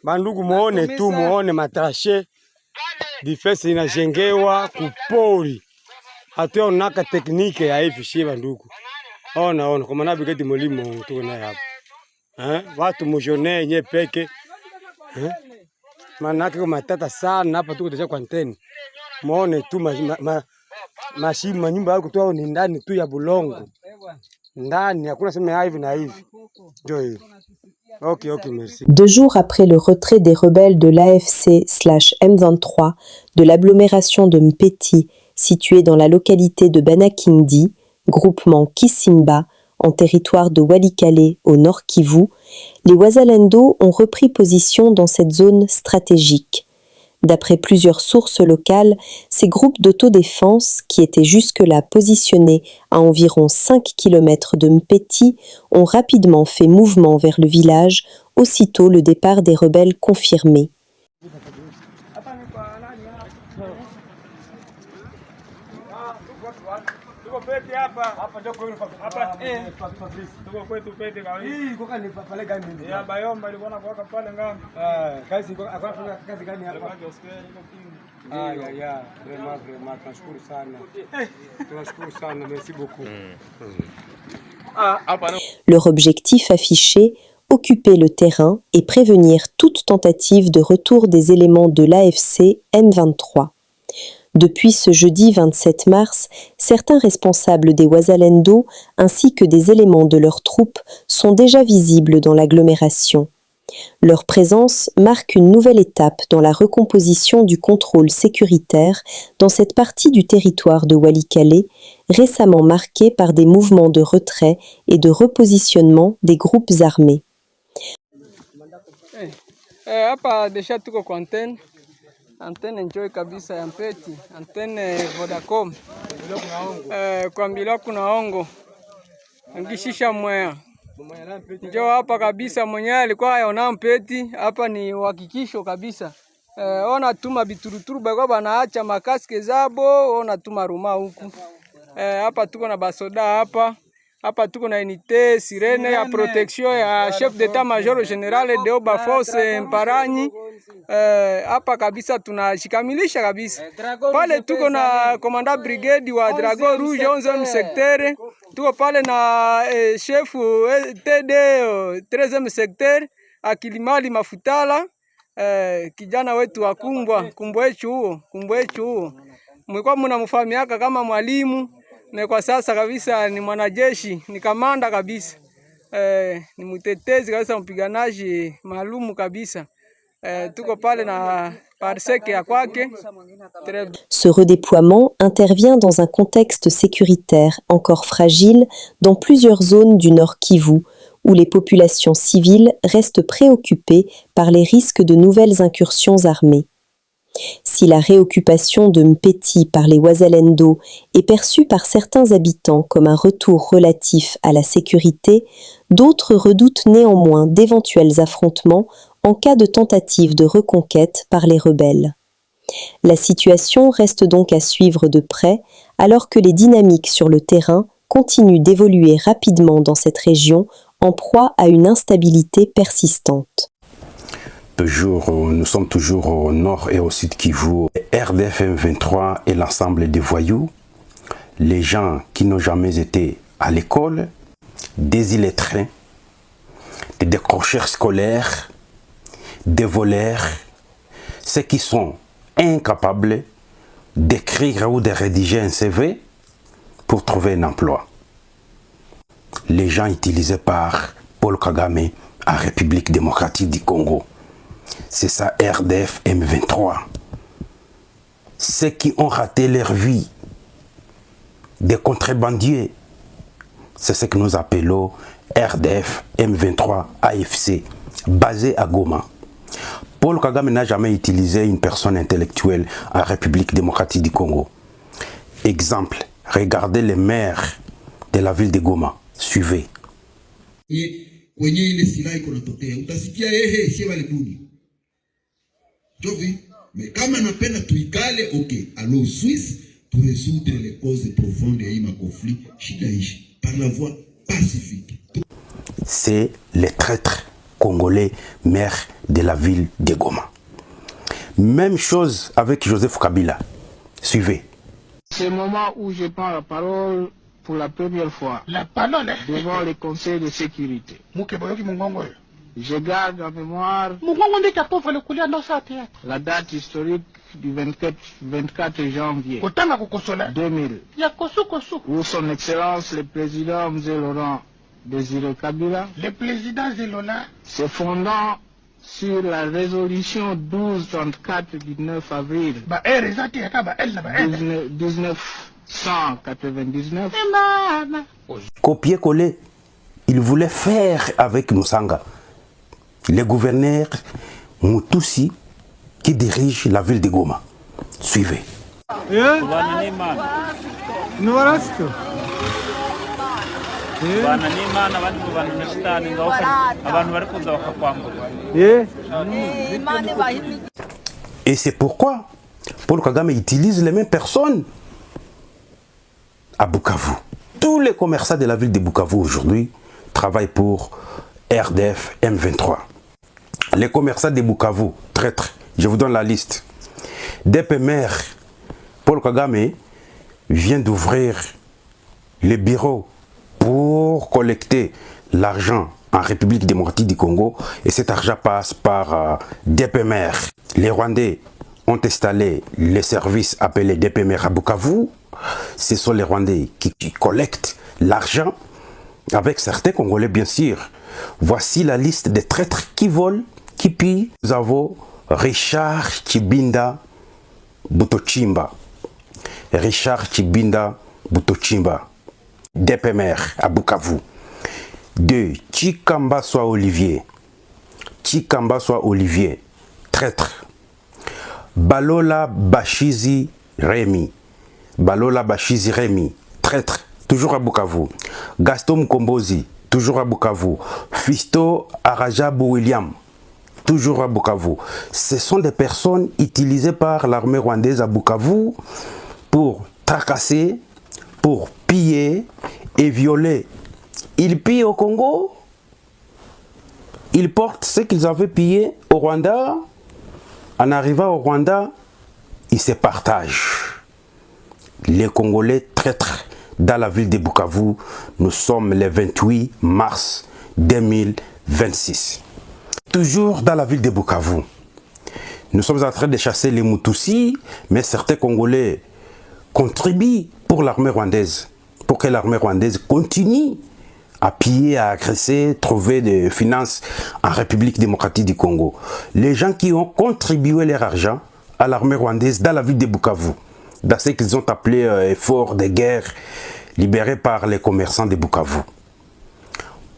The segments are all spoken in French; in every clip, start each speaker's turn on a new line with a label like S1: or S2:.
S1: Bandugu muone tu, muone matrashe defense inajengewa kupori. Hatuyaonaka teknike ya hivi shie bandugu. Ona kwa maana bigeti mulimo tuko naye hapa. Watu mujone nye peke. Manake kwa matata sana hapa tuko deja quarantine. Muone tu mashimo nyumba yako tu ni ndani tu ya bulongo. Ndani hakuna sema hivi na hivi. Ndio. Ok, merci.
S2: 2 jours après le retrait des rebelles de l'AFC/M23 de l'agglomération de Mpeti, située dans la localité de Banakindi, groupement Kisimba, en territoire de Walikale au nord Kivu, les Wazalendo ont repris position dans cette zone stratégique. D'après plusieurs sources locales, ces groupes d'autodéfense, qui étaient jusque-là positionnés à environ 5 km de Mpeti, ont rapidement fait mouvement vers le village, aussitôt le départ des rebelles confirmé. Leur objectif affiché, occuper le terrain et prévenir toute tentative de retour des éléments de l'AFC M23. Depuis ce jeudi 27 mars, certains responsables des Wazalendo ainsi que des éléments de leurs troupes sont déjà visibles dans l'agglomération. Leur présence marque une nouvelle étape dans la recomposition du contrôle sécuritaire dans cette partie du territoire de Walikale, récemment marquée par des mouvements de retrait et de repositionnement des groupes armés.
S3: Antenne njoi kabisa ya Mpeti, antenne Vodacom. Kwa mbila kuna ongo. Ngishisha mwea. Njoo hapa kabisa mwenyewe alikuwa ayaona Mpeti, hapa ni uhakikisho kabisa. Ona tuma bituruturu bako banaacha makaske zabo, ona tuma ruma huku. Hapa tuko na basoda hapa. Hapa tuko na unité sirene ya protection ya chef d'état major général Deoba Force Mparanyi. Hapa kabisa tunashikamilisha kabisa. Pale tuko na komanda brigade wa Dragon Rouge 11e secteur. Tuko pale na chef TD 13e secteur Akilimali Mafutala. Kijana wetu wa kumbwechu huo. Mlikuwa mnamfahamiaka kama mwalimu. Na kwa sasa kabisa ni mwanajeshi, ni kamanda kabisa. Ni mtetezi kabisa, mpiganaji maalumu kabisa. Tuko pale na parseke ya kwake.
S2: Ce redéploiement intervient dans un contexte sécuritaire encore fragile dans plusieurs zones du Nord Kivu, où les populations civiles restent préoccupées par les risques de nouvelles incursions armées. Si la réoccupation de Mpeti par les Wazalendo est perçue par certains habitants comme un retour relatif à la sécurité, d'autres redoutent néanmoins d'éventuels affrontements en cas de tentative de reconquête par les rebelles. La situation reste donc à suivre de près, alors que les dynamiques sur le terrain continuent d'évoluer rapidement dans cette région, en proie à une instabilité persistante.
S4: Nous sommes toujours au nord et au sud Kivu. RDF M23 et l'ensemble des voyous, les gens qui n'ont jamais été à l'école, des illettrés, des décrocheurs scolaires, des voleurs, ceux qui sont incapables d'écrire ou de rédiger un CV pour trouver un emploi. Les gens utilisés par Paul Kagame en République démocratique du Congo. C'est ça RDF M23. Ceux qui ont raté leur vie, des contrebandiers, c'est ce que nous appelons RDF M23 AFC, basé à Goma. Paul Kagame n'a jamais utilisé une personne intellectuelle en République démocratique du Congo. Exemple, regardez les maires de la ville de Goma. Suivez.
S5: Mais kama napenda tuikale, ok, allons Suisse pour résoudre les causes profondes de ce conflit, shida ishi par la voie pacifique.
S4: C'est les traîtres Congolais, maire de la ville de Goma. Même chose avec Joseph Kabila. Suivez.
S6: C'est le moment où je prends la parole pour la première fois devant le Conseil de sécurité. Je garde en mémoire la date historique du 24 janvier 2000, où son Excellence le Président M. Laurent Désiré Kabila, se fondant sur la résolution 1234 du 9 avril 1999.
S4: Copier-coller, il voulait faire avec Musanga, le gouverneur Mutusi qui dirige la ville de Goma. Suivez. Et c'est pourquoi Paul Kagame utilise les mêmes personnes à Bukavu. Tous les commerçants de la ville de Bukavu aujourd'hui travaillent pour RDF M23. Les commerçants de Bukavu, traîtres, je vous donne la liste. DPMR, Paul Kagame vient d'ouvrir les bureaux pour collecter l'argent en République démocratique du Congo, et cet argent passe par DPMR. Les Rwandais ont installé les services appelés DPMR à Bukavu. Ce sont les Rwandais qui collectent l'argent avec certains Congolais bien sûr. Voici la liste des traîtres qui volent, qui pillent. Nous avons Richard Chibinda Butochimba. Richard Chibinda Butochimba, DPMR à Bukavu. 2. Chikambaswa Olivier. Chikambaswa Olivier, traître. Balola Bashizi Rémi. Balola Bashizi Rémi, traître, toujours à Bukavu. Gaston Mkombozi, toujours à Bukavu. Fisto Arajabou William, toujours à Bukavu. Ce sont des personnes utilisées par l'armée rwandaise à Bukavu pour tracasser, pour piller et violer. Ils pillent au Congo, ils portent ce qu'ils avaient pillé au Rwanda. En arrivant au Rwanda, ils se partagent. Les Congolais traîtres dans la ville de Bukavu, nous sommes le 28 mars 2026. Toujours dans la ville de Bukavu, nous sommes en train de chasser les Mutusi, mais certains Congolais contribuent pour l'armée rwandaise, pour que l'armée rwandaise continue à piller, à agresser, trouver des finances en République démocratique du Congo. Les gens qui ont contribué leur argent à l'armée rwandaise dans la ville de Bukavu, dans ce qu'ils ont appelé effort de guerre libéré par les commerçants de Bukavu.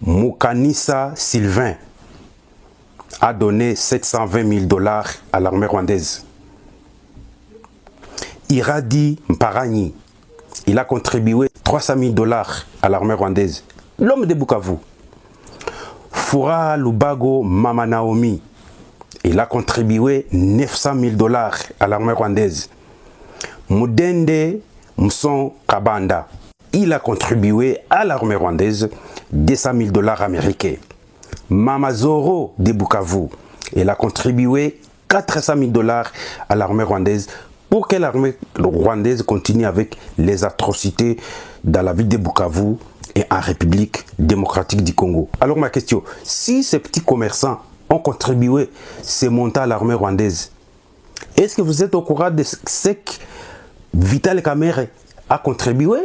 S4: Mukanisa Sylvain a donné 720 000 $ à l'armée rwandaise. Iradi Mparani, il a contribué 300 000 $ à l'armée rwandaise. L'homme de Bukavu. Fura Lubago Mama Naomi, il a contribué 900 000 $ à l'armée rwandaise. Mudende Mson Kabanda, il a contribué à l'armée rwandaise 200 000 $ américains. Mama Zoro de Bukavu, il a contribué 400 000 $ à l'armée rwandaise pour que l'armée rwandaise continue avec les atrocités dans la ville de Bukavu et en République démocratique du Congo. Alors ma question, si ces petits commerçants ont contribué ces montants à l'armée rwandaise, est-ce que vous êtes au courant de ce que Vital Kamerhe a contribué?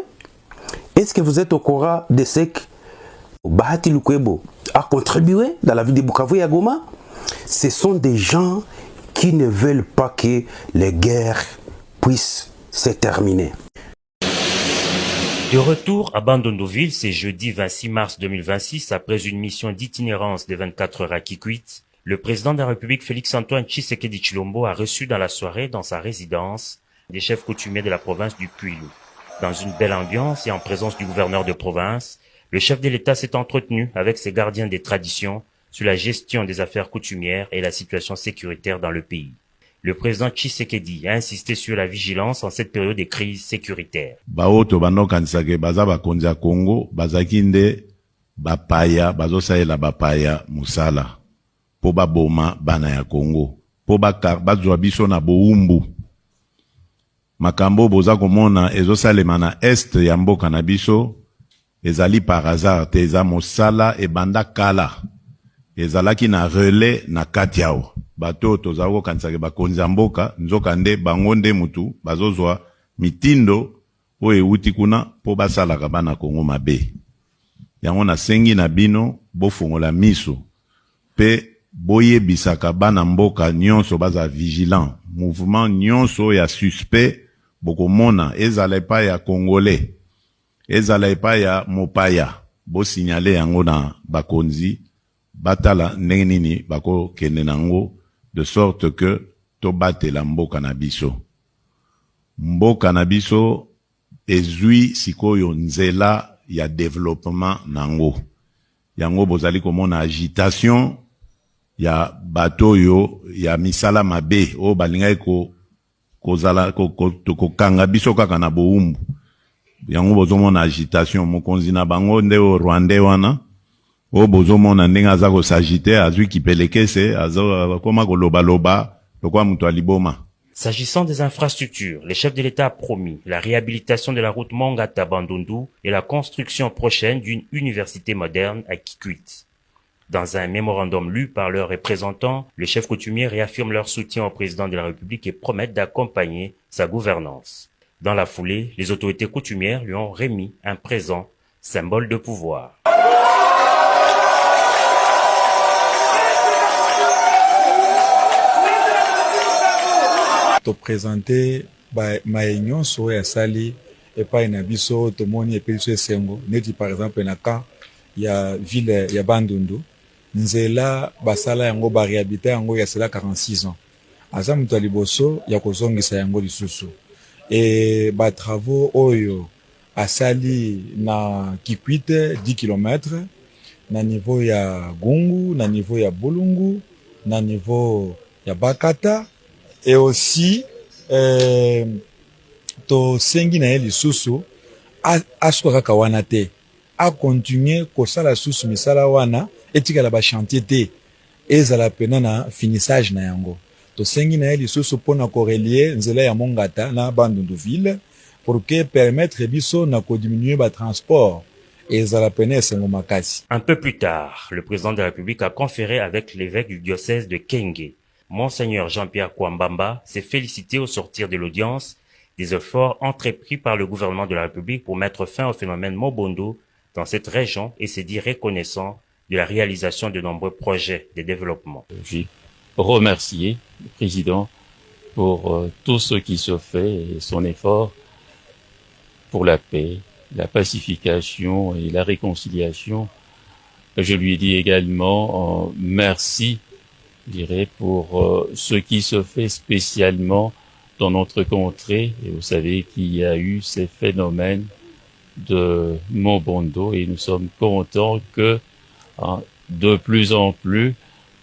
S4: Est-ce que vous êtes au courant de ce que Bahati Lukwebo a contribué dans la ville de Bukavu et à Goma? Ce sont des gens qui ne veulent pas que les guerres puissent se terminer.
S7: De retour à Bandondoville, c'est jeudi 26 mars 2026, après une mission d'itinérance de 24 heures à Kikwit, le président de la République Félix-Antoine Tshisekedi Tshilombo a reçu dans la soirée, dans sa résidence, des chefs coutumiers de la province du Kwilu. Dans une belle ambiance et en présence du gouverneur de province, le chef de l'État s'est entretenu avec ses gardiens des traditions sur la gestion des affaires coutumières et la situation sécuritaire dans le pays. Le président Tshisekedi a insisté sur la vigilance en cette période de crise sécuritaire.
S8: Baoto banokanisake baza bakonzi ya Congo bazaki nde bapaya bazosalela bapaya musala po baboma bana ya Congo, po bazwa biso na boumbu. Makambo boza komona ezosalema na est ya mboka na biso, ezali par hasard te, eza mosala ebanda kala. Ezalaki na relais na kati yao. Bato tozala kokanisaka bakonzi ya mboka, nzoka nde bango nde mutu bazozwa mitindo oyo euti kuna po basalaka bana Congo mabe. Yango nasengi na bino bofungola miso pe boyebisaka bana mboka nyonso baza vigilant. Mouvement nyonso ya suspect bokomona ezala epai ya Congolais, ezala epai ya mopaya, bo signale yango na bakonzi batala ndenge nini bako kende nango, de sorte que to batela mboka na biso. Mboka na biso ezui sikoyo nzela ya développement nango. Yango bozali komona agitation ya bato yo ya misala mabe o balingai kozala kanga biso kaka na boumbu. Yango bozomona agitation mokonzi na bango nde o Rwanda wana o bozomona ndenga za ko sagite azui kipelekese azo koma koloba loba lokwa mutu aliboma.
S7: S'agissant des infrastructures, le chef de l'État a promis la réhabilitation de la route Mongata-Bandundu et la construction prochaine d'une université moderne à Kikwit. Dans un mémorandum lu par leurs représentants, le chef coutumier réaffirme leur soutien au président de la République et promettent d'accompagner sa gouvernance. Dans la foulée, les autorités coutumières lui ont remis un présent, symbole de pouvoir.
S9: To présenter maenyo so ya sali epai na biso tomoni epeliso esengo neti par exemple na ka ya ville ya Bandundu nzela basala yango ba réhabiliter yango ya sala 46 ans aza mutu aliboso ya kozongisa yango lisusu et ba travaux oyo asali na Kikwit 10 km na niveau ya Gungu, na niveau ya Bulungu, na niveau ya Bakata. Et aussi, to sengi na ye lisusu asuka kaka wana te, a continuer kosala susu misala wana etikala ba chantier te, ezala pena na finissage na yango. To sengi na ye lisusu pona korelie nzela ya Mongata na Bandundu ville pour que permettre biso na ko diminuer ba transport.
S7: Un peu plus tard, le président de la République a conféré avec l'évêque du diocèse de Kenge. Monseigneur Jean-Pierre Kwambamba s'est félicité au sortir de l'audience des efforts entrepris par le gouvernement de la République pour mettre fin au phénomène Mobondo dans cette région et s'est dit reconnaissant de la réalisation de nombreux projets de développement.
S10: J'ai remercié le président pour tout ce qui se fait et son effort pour la paix, la pacification et la réconciliation. Je lui ai dit également merci, je dirais, pour ce qui se fait spécialement dans notre contrée. Et vous savez qu'il y a eu ces phénomènes de Mobondo et nous sommes contents que de plus en plus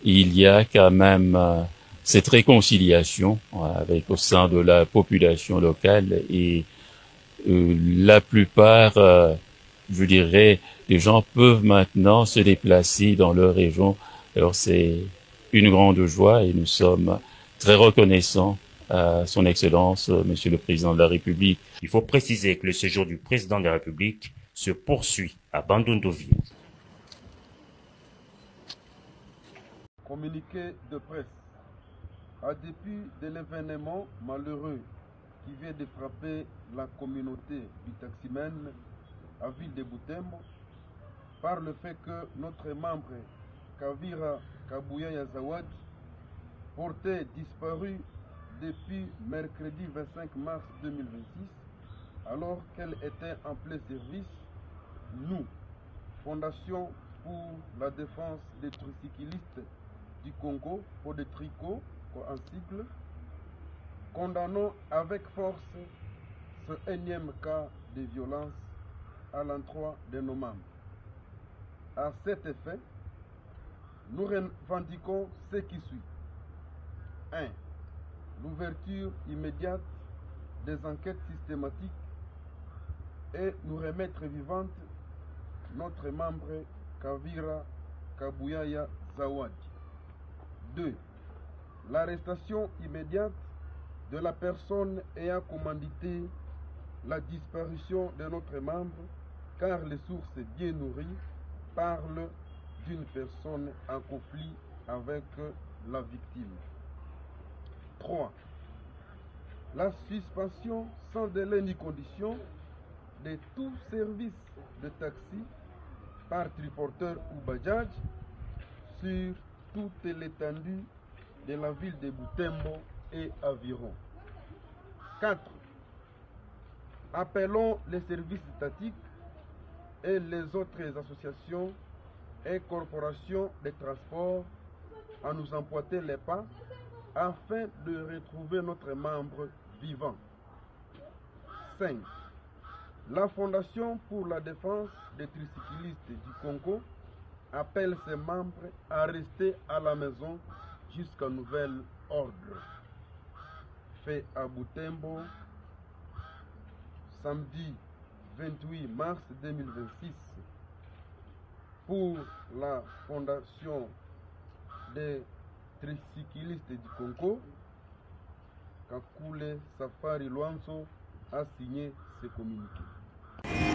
S10: il y a quand même cette réconciliation avec au sein de la population locale et la plupart, je dirais, les gens peuvent maintenant se déplacer dans leur région. Alors c'est une grande joie et nous sommes très reconnaissants à son Excellence, Monsieur le Président de la République.
S7: Il faut préciser que le séjour du Président de la République se poursuit à Bandundu-Ville.
S11: Communiqué de presse. En dépit de l'événement malheureux qui vient de frapper la communauté du taximène à ville de Butembo, par le fait que notre membre Kavira Kabuya Yazawadi, porté disparu depuis mercredi 25 mars 2026, alors qu'elle était en plein service, nous, Fondation pour la défense des tricyclistes du Congo, pour des tricots en sigle, condamnons avec force ce énième cas de violence à l'endroit de nos membres. À cet effet, nous revendiquons ce qui suit. 1. L'ouverture immédiate des enquêtes systématiques et nous remettre vivante notre membre Kavira Kabuyaya Zawadi. 2. L'arrestation immédiate de la personne ayant commandité la disparition de notre membre, car les sources bien nourries parlent d'une personne en conflit avec la victime. 3. La suspension sans délai ni condition de tout service de taxi par triporteur ou bajaj sur toute l'étendue de la ville de Butembo et environ. 4. Appelons les services étatiques et les autres associations et corporations de transport à nous emboîter les pas afin de retrouver notre membre vivant. 5. La Fondation pour la défense des tricyclistes du Congo appelle ses membres à rester à la maison jusqu'à nouvel ordre. Fait à Butembo, samedi 28 mars 2026, pour la Fondation des tricyclistes du Congo, Kakule Safari Luanzo a signé ce communiqué.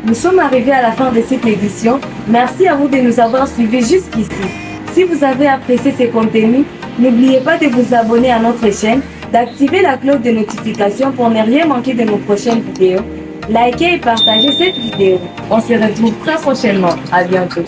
S12: Nous sommes arrivés à la fin de cette édition. Merci à vous de nous avoir suivis jusqu'ici. Si vous avez apprécié ces contenus, n'oubliez pas de vous abonner à notre chaîne, d'activer la cloche de notification pour ne rien manquer de nos prochaines vidéos. Likez et partagez cette vidéo. On se retrouve très prochainement. À bientôt.